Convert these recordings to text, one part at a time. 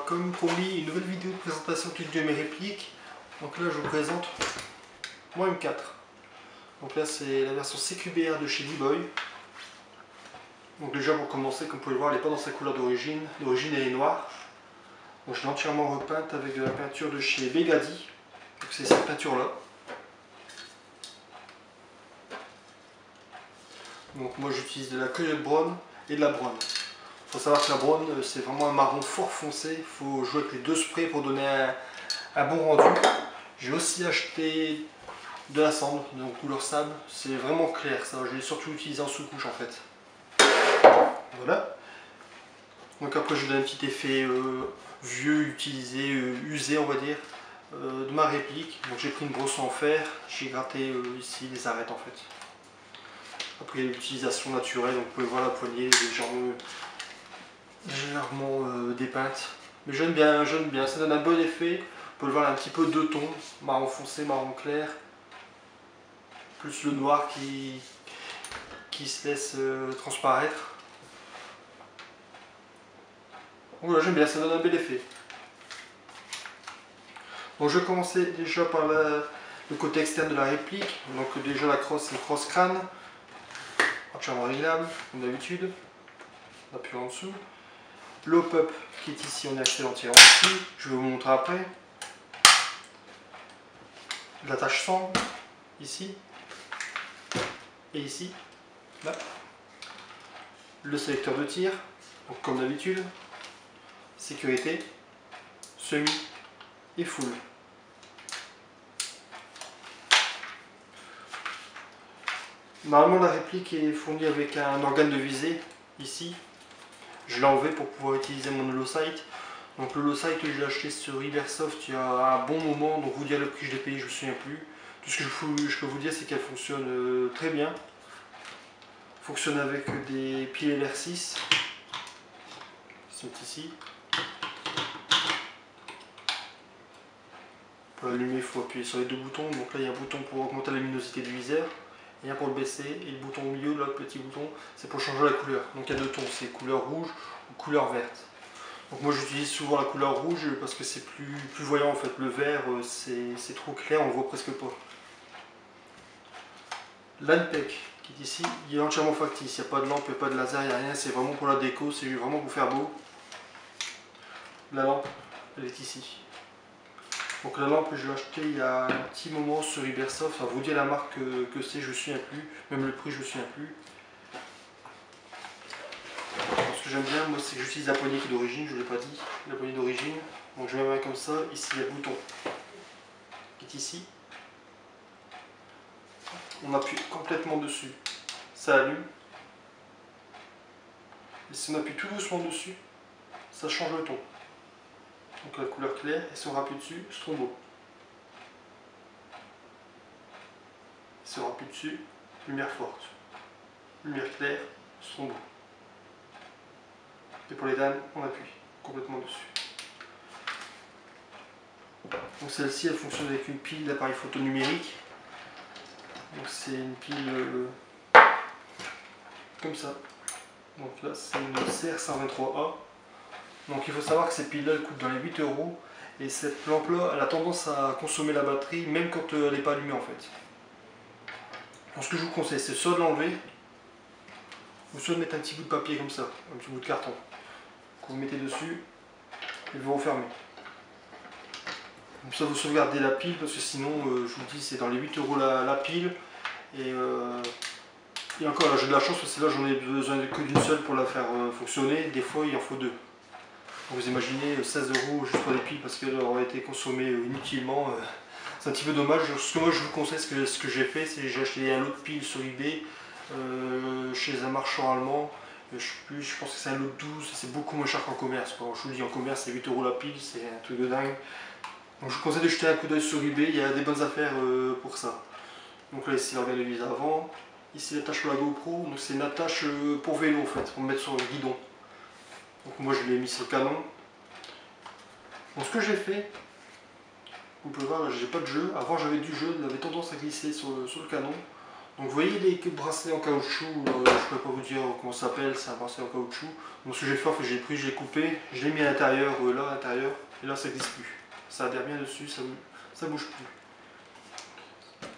comme promis, une nouvelle vidéo de présentation de mes répliques. Donc là je vous présente mon M4. Donc là c'est la version CQBR de chez D-Boy. Donc déjà pour commencer, comme vous pouvez le voir, elle n'est pas dans sa couleur d'origine. L'origine elle est noire. Donc je l'ai entièrement repeinte avec de la peinture de chez Begadi. Donc c'est cette peinture là. Donc moi j'utilise de la Coyote Brown et de la Brown. Il faut savoir que la Brown c'est vraiment un marron fort foncé. Il faut jouer avec les deux sprays pour donner un bon rendu. J'ai aussi acheté de la cendre, donc couleur sable. C'est vraiment clair ça. Je l'ai surtout utilisé en sous-couche en fait. Voilà. Donc après je donne un petit effet vieux, utilisé, usé on va dire, de ma réplique. Donc j'ai pris une brosse en fer, j'ai gratté ici les arêtes en fait. Après l'utilisation naturelle, donc vous pouvez voir la poignée légèrement dépeinte. Mais j'aime bien, ça donne un bon effet. Vous pouvez le voir, un petit peu deux tons, marron foncé, marron clair, plus le noir qui se laisse transparaître. Voilà, j'aime bien, ça donne un bel effet. Donc je vais commencer déjà par le côté externe de la réplique. Donc déjà la crosse, c'est une crosse crâne, entièrement réglable, comme d'habitude. On appuie en dessous. Le hop-up qui est ici, on a accès entièrement ici. Je vais vous montrer après. L'attache 100, ici. Et ici, là. Le sélecteur de tir, donc comme d'habitude. Sécurité, semi et full. Normalement la réplique est fournie avec un organe de visée, ici. Je l'ai enlevé pour pouvoir utiliser mon holosight. Donc le holosight que j'ai acheté sur Ibersoft il y a un bon moment, donc vous dire le prix que je l'ai payé, je ne me souviens plus. Tout ce que je peux vous dire c'est qu'elle fonctionne très bien. Fonctionne avec des piles LR6 qui sont ici. Pour l'allumer, il faut appuyer sur les deux boutons. Donc là il y a un bouton pour augmenter la luminosité du viseur. Et un pour le baisser, et le bouton au milieu, là, le petit bouton, c'est pour changer la couleur. Donc il y a deux tons, c'est couleur rouge ou couleur verte. Donc moi j'utilise souvent la couleur rouge parce que c'est plus voyant en fait. Le vert c'est trop clair, on le voit presque pas. L'ANPEC qui est ici, il est entièrement factice, il n'y a pas de lampe, il n'y a pas de laser, il n'y a rien, c'est vraiment pour la déco, c'est vraiment pour faire beau. La lampe, elle est ici. Donc la lampe je l'ai achetée il y a un petit moment sur Ibersoft, ça vous dire la marque que c'est, je ne me souviens plus, même le prix je ne me souviens plus. Ce que j'aime bien moi c'est que j'utilise la poignée qui est d'origine, je ne l'ai pas dit, la poignée d'origine. Donc je mets ma main comme ça, ici il y a le bouton qui est ici. On appuie complètement dessus, ça allume. Et si on appuie tout doucement dessus, ça change le ton. Donc la couleur claire, et si on appuie dessus, strombo. Si on appuie dessus, lumière forte. Lumière claire, strombo. Et pour les dames, on appuie complètement dessus. Donc celle-ci, elle fonctionne avec une pile d'appareil photo numérique. Donc c'est une pile comme ça. Donc là, c'est une CR123A. Donc il faut savoir que ces piles là elles coûtent dans les 8 €, et cette lampe là elle a tendance à consommer la batterie même quand elle n'est pas allumée en fait. Donc ce que je vous conseille c'est soit de l'enlever ou soit de mettre un petit bout de papier comme ça, un petit bout de carton que vous mettez dessus et vous refermez. Comme ça vous sauvegardez la pile parce que sinon je vous dis c'est dans les 8 € la pile, et encore là j'ai de la chance parce que là j'en ai besoin que d'une seule pour la faire fonctionner, des fois il en faut deux. Vous imaginez 16 € juste pour les piles parce qu'elles auraient été consommées inutilement. C'est un petit peu dommage. Ce que moi je vous conseille, ce que j'ai fait, c'est que j'ai acheté un lot de piles sur eBay chez un marchand allemand. Je pense que c'est un lot de 12, c'est beaucoup moins cher qu'en commerce. Quand je vous dis en commerce, c'est 8 € la pile, c'est un truc de dingue. Donc je vous conseille de jeter un coup d'œil sur eBay, il y a des bonnes affaires pour ça. Donc là, ici l'organe de vis avant. Ici l'attache pour la GoPro, donc c'est une attache pour vélo en fait, pour mettre sur le guidon. Donc moi je l'ai mis sur le canon. Donc ce que j'ai fait, vous pouvez voir, j'ai pas de jeu. Avant j'avais du jeu, il avait tendance à glisser sur le canon. Donc vous voyez les bracelets en caoutchouc, je ne pourrais pas vous dire comment ça s'appelle, c'est un bracelet en caoutchouc. Donc ce que j'ai fait, en fait, j'ai pris, je l'ai coupé, je l'ai mis à l'intérieur, là à l'intérieur, et là ça glisse plus. Ça adhère bien dessus, ça bouge plus.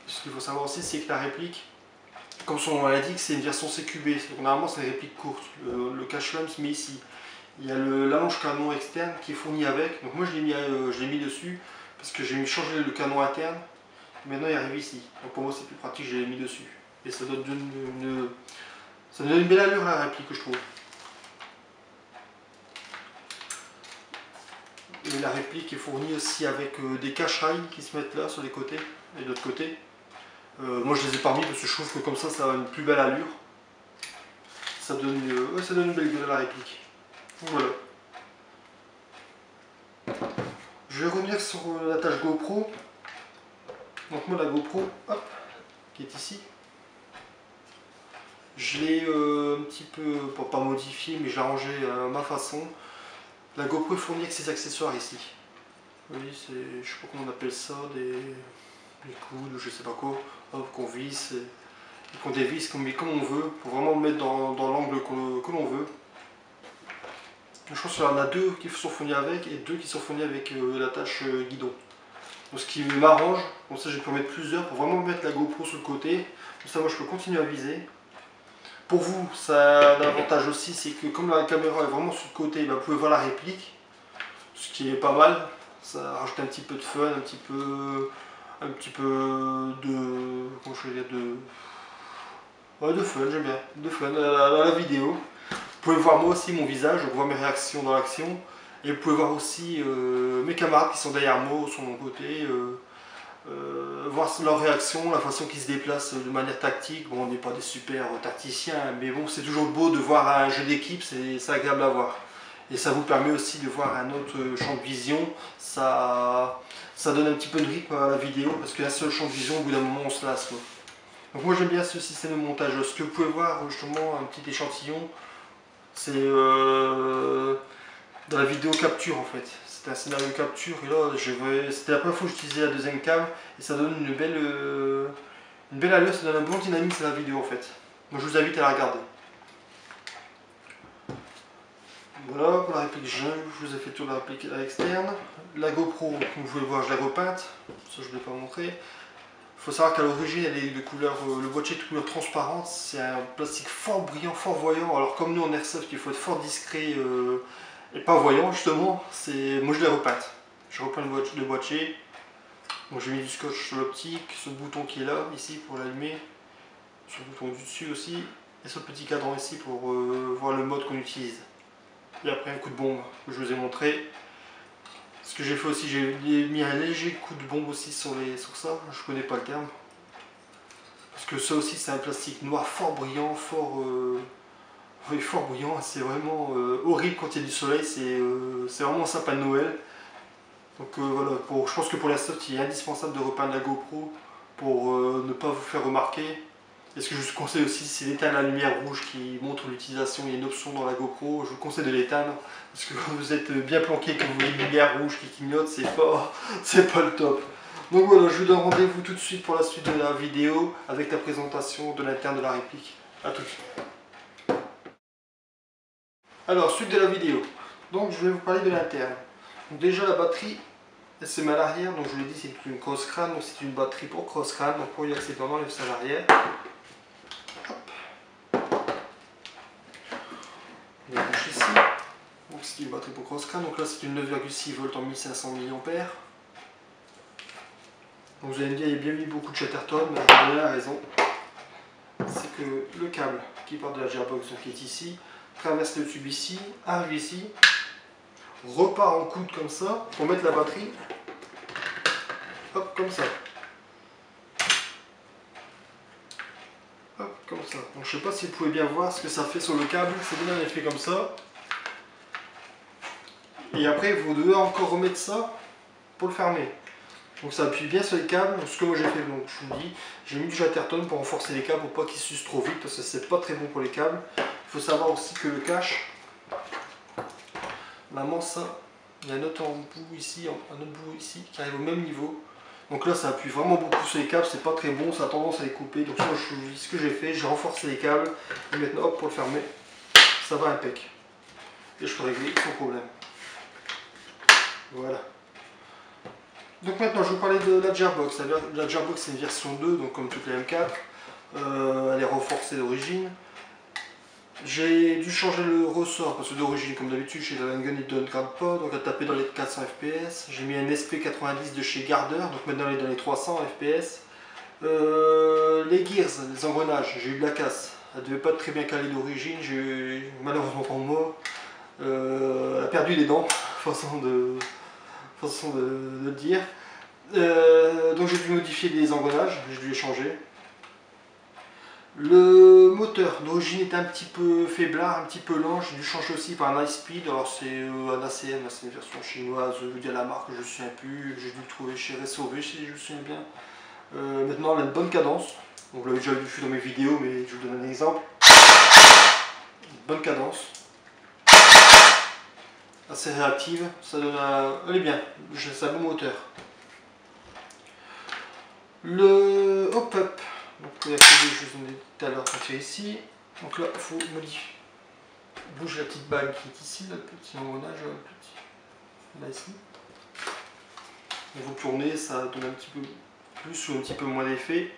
Ce qu'il faut savoir aussi, c'est que la réplique, comme son nom l'indique, c'est une version CQB. Donc normalement c'est une réplique courte. Le cache-flamme se met ici. Il y a l'allonge canon externe qui est fourni avec. Donc moi je l'ai mis dessus parce que j'ai changé le canon interne. Maintenant il arrive ici. Donc pour moi c'est plus pratique, je l'ai mis dessus. Et ça donne une belle allure à la réplique que je trouve. Et la réplique est fournie aussi avec des cache-rails qui se mettent là sur les côtés et de l'autre côté. Moi je les ai pas mis parce que je trouve que comme ça a une plus belle allure. Ça donne une belle gueule à la réplique. Voilà. Je vais revenir sur l'attache GoPro. Donc moi la GoPro, hop, qui est ici. Je l'ai un petit peu, pas modifié, mais j'ai arrangé à ma façon. La GoPro est fournie avec ses accessoires ici. Oui, c'est, je sais pas comment on appelle ça, des coudes, je sais pas quoi, qu'on visse et qu'on dévisse comme on veut, pour vraiment le mettre dans l'angle que l'on veut. Je pense qu'il y en a 2 qui sont fournis avec et 2 qui sont fournis avec l'attache guidon. Donc, ce qui m'arrange, comme ça je peux mettre plusieurs pour vraiment mettre la GoPro sur le côté. Comme ça moi je peux continuer à viser. Pour vous, ça a un avantage aussi, c'est que comme la caméra est vraiment sur le côté, vous pouvez voir la réplique, ce qui est pas mal. Ça rajoute un petit peu de fun, un petit peu de, comment je vais dire, de fun, j'aime bien, de fun dans la vidéo. Vous pouvez voir moi aussi mon visage, vous pouvez voir mes réactions dans l'action, et vous pouvez voir aussi mes camarades qui sont derrière moi, sur mon côté, voir leur réaction, la façon qu'ils se déplacent de manière tactique. Bon, on n'est pas des super tacticiens, mais bon, c'est toujours beau de voir un jeu d'équipe, c'est agréable à voir. Et ça vous permet aussi de voir un autre champ de vision, ça donne un petit peu de rythme à la vidéo, parce qu'un seul champ de vision, au bout d'un moment, on se lasse. Quoi. Donc moi j'aime bien ce système de montage. Ce que vous pouvez voir, justement, un petit échantillon, c'est dans la vidéo capture en fait. C'était un scénario capture et là c'était la première fois que j'utilisais la deuxième cam et ça donne une belle allure, ça donne un bon dynamisme à la vidéo en fait. Donc je vous invite à la regarder. Voilà pour la réplique, je vous ai fait tout la réplique à l'externe. La GoPro, comme vous pouvez voir, je l'ai repeinte, ça je ne l'ai pas montré. Il faut savoir qu'à l'origine elle est de couleur, le boîtier est de couleur transparente, c'est un plastique fort brillant, fort voyant. Alors comme nous en airsoft il faut être fort discret et pas voyant justement, moi je l'ai repeinte. Je repeins le boîtier. Bon, j'ai mis du scotch sur l'optique, ce bouton qui est là, ici pour l'allumer, sur le bouton du dessus aussi, et ce petit cadran ici pour voir le mode qu'on utilise. Et après un coup de bombe que je vous ai montré. Ce que j'ai fait aussi, j'ai mis un léger coup de bombe aussi sur ça, je connais pas le terme. Parce que ça aussi c'est un plastique noir fort brillant, fort brillant, c'est vraiment horrible quand il y a du soleil, c'est vraiment un sapin de Noël. Donc voilà, je pense que pour l'airsoft il est indispensable de repeindre la GoPro pour ne pas vous faire remarquer. Et ce que je vous conseille aussi, c'est d'éteindre la lumière rouge qui montre l'utilisation. Il y a une option dans la GoPro, je vous conseille de l'éteindre. Parce que quand vous êtes bien planqué, que vous voyez une lumière rouge qui clignote, c'est pas le top. Donc voilà, je vous donne rendez-vous tout de suite pour la suite de la vidéo avec la présentation de l'interne de la réplique. A tout de suite. Alors, suite de la vidéo. Donc je vais vous parler de l'interne. Donc déjà la batterie, elle se met à l'arrière, donc je vous l'ai dit, c'est une cross crâne, donc c'est une batterie pour cross crâne. Donc pour y accéder, on enlève ça à l'arrière. On débouche ici. Donc c'est une batterie pour cross crâne. Donc là c'est une 9,6 volts en 1500 mAh. Donc vous allez me dire, il y a bien mis beaucoup de Chatterton, mais vous avez la raison. C'est que le câble qui part de la gearbox, donc qui est ici, traverse le tube ici, arrive ici, repart en coude comme ça, pour mettre la batterie, hop, comme ça. Hop, comme ça. Donc je sais pas si vous pouvez bien voir ce que ça fait sur le câble, c'est bien un effet comme ça. Et après vous devez encore remettre ça pour le fermer. Donc ça appuie bien sur les câbles, ce que moi j'ai fait, donc je vous dis, j'ai mis du Chatterton pour renforcer les câbles pour pas qu'ils s'usent trop vite parce que c'est pas très bon pour les câbles. Il faut savoir aussi que le cache, la manche ça, il y a un autre bout ici qui arrive au même niveau. Donc là ça appuie vraiment beaucoup sur les câbles, c'est pas très bon, ça a tendance à les couper. Donc ce que j'ai fait, j'ai renforcé les câbles et maintenant hop, pour le fermer, ça va impec. Et je peux régler sans problème. Voilà. Donc maintenant je vais vous parler de la Gearbox. La Gearbox c'est une version 2, donc comme toutes les M4. Elle est renforcée d'origine. J'ai dû changer le ressort parce que d'origine, comme d'habitude, chez la Gun il ne donne pas, donc à taper dans les 400 fps. J'ai mis un SP90 de chez Garder, donc maintenant elle est dans les 300 fps. Les gears, les engrenages, j'ai eu de la casse. Elle ne devait pas être très bien calée d'origine, malheureusement pour moi, elle a perdu les dents, façon de le dire. Donc j'ai dû modifier les engrenages, je dû les changer. Le moteur d'origine est un petit peu faiblard, un petit peu lent, j'ai dû changer aussi par un high speed, alors c'est un ACM, c'est une version chinoise, je vous dis à la marque, je ne me souviens plus, j'ai dû le trouver chez RSOV si je me souviens bien. Maintenant elle a une bonne cadence, donc vous l'avez déjà vu dans mes vidéos mais je vous donne un exemple. Bonne cadence, assez réactive, ça donne elle est bien, c'est un bon moteur. Le hop-up. Donc la clé, je vous en ai tout à l'heure ici. Donc là, il faut modifier. Bouge la petite bague qui est ici, là, le petit engrenage, là ici. Et vous tournez, ça donne un petit peu plus ou un petit peu moins d'effet.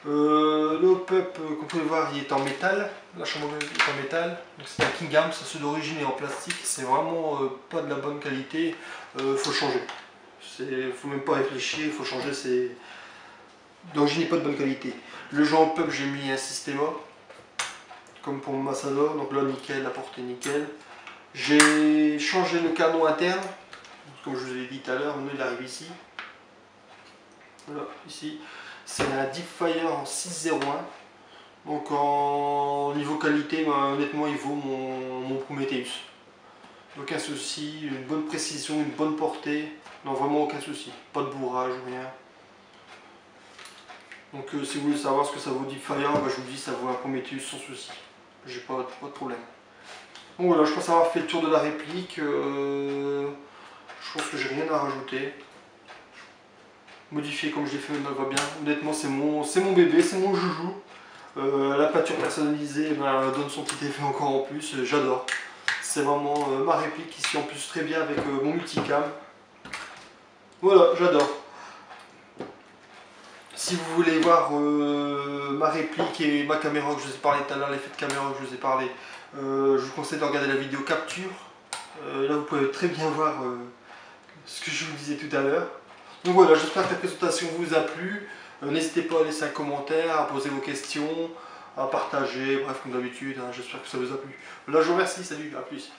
Le hop-up, comme vous pouvez voir, il est en métal. La chambre est en métal. Donc c'est un Kingham, ça ceux d'origine est en plastique. C'est vraiment pas de la bonne qualité. Faut changer. Faut même pas réfléchir, il faut changer. D'origine n'est pas de bonne qualité. Le joint hop-up, j'ai mis un Systema, comme pour mon Massador, donc là nickel, la portée nickel. J'ai changé le canon interne, comme je vous ai dit tout à l'heure, maintenant il arrive ici. Voilà, ici. C'est un Deepfire en 601. Donc en niveau qualité, honnêtement il vaut mon Prometheus. Aucun souci, une bonne précision, une bonne portée, non vraiment aucun souci, pas de bourrage, rien. Donc si vous voulez savoir ce que ça vaut Deepfire, je vous dis ça vaut un Prometheus sans souci. J'ai pas de problème. Donc voilà, je pense avoir fait le tour de la réplique. Je pense que j'ai rien à rajouter. Modifier comme je l'ai fait maintenant va bien. Honnêtement c'est mon bébé, c'est mon joujou. La peinture personnalisée donne son petit effet encore en plus, j'adore. C'est vraiment ma réplique ici en plus très bien avec mon multicam. Voilà, j'adore. Si vous voulez voir ma réplique et ma caméra que je vous ai parlé tout à l'heure, l'effet de caméra que je vous ai parlé, je vous conseille de regarder la vidéo capture. Là vous pouvez très bien voir ce que je vous disais tout à l'heure. Donc voilà, j'espère que la présentation vous a plu. N'hésitez pas à laisser un commentaire, à poser vos questions, à partager, bref comme d'habitude, hein, j'espère que ça vous a plu. Là je vous remercie, salut, à plus.